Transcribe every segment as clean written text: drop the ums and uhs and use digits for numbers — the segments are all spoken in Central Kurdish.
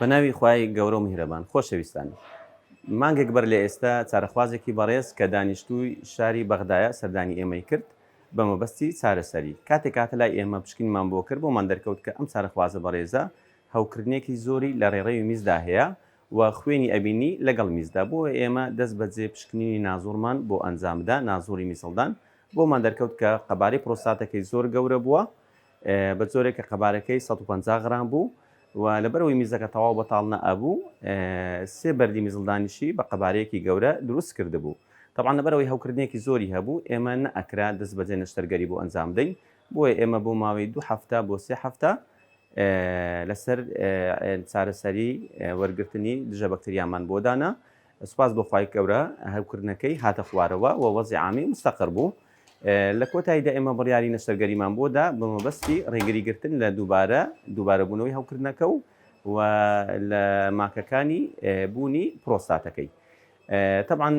بەناوی خوای گەورە و میهرەبان. خۆشەویستان، مانگێک بەر لە ئێستا چارەخوازێکی بەڕێز کە دانیشتووی شاری بەغدایە سەردانی ئێمەی کرد بە مەبەستی چارەسەری. کاتێک کاتە لای ئێمە پشکنمان بۆ کرد بۆمان دەرکەوت کە ئەم چارەخوازە بەڕێزە هەوکردنێکی زۆری لە ڕێڕەوی میزدا هەیە و خوێنی ئەبینی لەگەڵ میزدا. بۆ ئێمە دەست بەجێ پشکنینی نازوورمان بۆ ئەنجامدا، نازووری میسڵدان بۆمان دەرکەوت کە قەبارەی پرۆستاتەکەی زۆر گەورە بووە، بە جۆرێک کە قەبارەکەی 150 غرام بوو و لەبەرەوەی میزەکە تەواو بەتاڵ نەئەبوو، سێ بەردی میزڵدانیشی بە قەبارەیەکی گەورە دروست کردبوو. طبعا لەبەرەوەی هەوکردنێکی زۆری هەبوو، ئێمە نەئەکرا دەست بەجێ نەشتەرگەری بۆ ئەنجام بدەین. بۆیە ئێمە بۆ ماوەی 2 هەفتە بۆ 3 هەفتە لەسەر چارەسەری وەرگرتنی دژە بەکتریامان بۆ دانا. سوپاس بۆ خوای گەورە هەوکردنەکەی هاتە خوارەوە و وەزی عامی مستەقر بوو. لە کۆتاییدا ئێمە بڕیاری نەشتەرگەریمان بۆدا بە مەبەستی ڕێگریگرتن لە دووبارە بوونەوەی هەوکردنەکە و لە ماکەکانی بوونی پرۆستاتەکەی. طبعا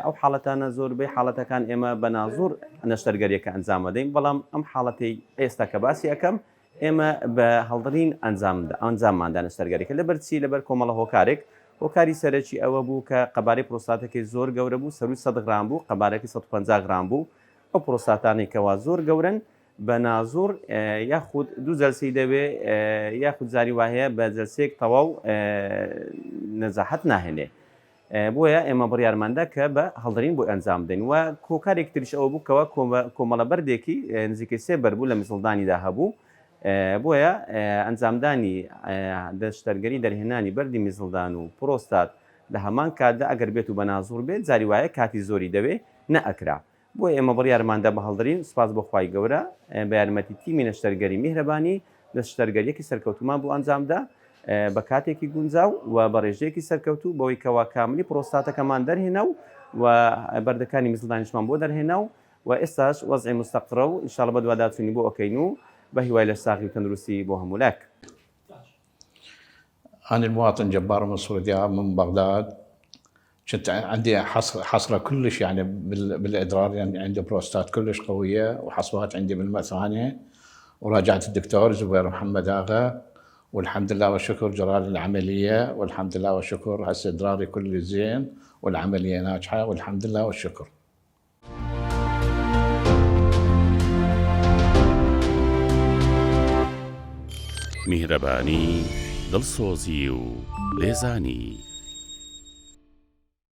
ئەو حاڵەتانە زۆربەی حاڵەتەکان ئێمە بە نازوور نەشتەرگەریەکە ئەنجام دەین، بەڵام ئەم حاڵەتی ئێستا کە باسی ئەەکەم ئێمە بە هەڵدرین ئەنجامماندا نەشتەرگەریەکە لەبەرچی لەبەر کۆمەڵە هۆکارێک. هۆکاری سەرەکی ئەوە بوو کە قەبارەی پرۆستاتەکەی زۆر گەورە بوو، سەروی 100 غرام بوو، قەبارەکەی 150 غرام بوو. ئەو پرۆستاتانی کەوا زۆر گەورن بە نازوور یاخود دوو جەلسەی دەوێ یاخود زاری وهەیە بە جەلسەیەک تەواو نەزاحەت ناهێنێ. بۆیە ئێمە بڕیارماندا کە بە هەڵدرین بۆ ئەنجام بدەین و کۆکارێک تریش ئەوە بوو کەەوە کۆمەڵە بەردێکی نزیکەی 3 بەر بوو لە میسڵدانیدا هەبوو. بۆیە ئەنجامدانی دەشتەرگەری دەرهێنانی بەردی میسڵدان و پرۆستات لە هەمان کاتدا ئەگەر بێت و بە نازوور بێت زاری وایە کاتی زۆری دەوێ نەئەکرا. بۆ ئێمە بڕیارماندا بە هەڵدرین. سوپاس بۆ خوای گەورە بە یارمەتی تیمی نەشتەرگەری میهرەبانی نەشتەرگەریەکی سەرکەوتومان بۆ ئەنجامدا بە کاتێکی گونجاو و بە ڕێژەیەکی سەرکەوتوو بەوەی کەوا کاملی پرۆستاتەکەمان دەرهێنا و بەردەکانی میسڵدانیشمان بۆ دەرهێنا و ئێستاش وەزعی مستەقرە و ئینشاڵڵا بە دوواداچوونی بۆ ئۆکەین و بە هیوای لە ساغی و تەندروستی بۆ هەموو لاک. أنا المواطن جبار منصور دياب من بغداد. كنت عندي حصرة كلش يعني بالإدرار، يعني عندي بروستات كلش قوية وحصوات عندي بالمثانة، وراجعت الدكتور زبير محمد آغا والحمد لله والشكر جرى لي العملية والحمد لله والشكر. هسه إدراري كل زين والعملية ناجحة والحمد لله والشكر. میهرەبانی دڵسۆزی و لێزانی.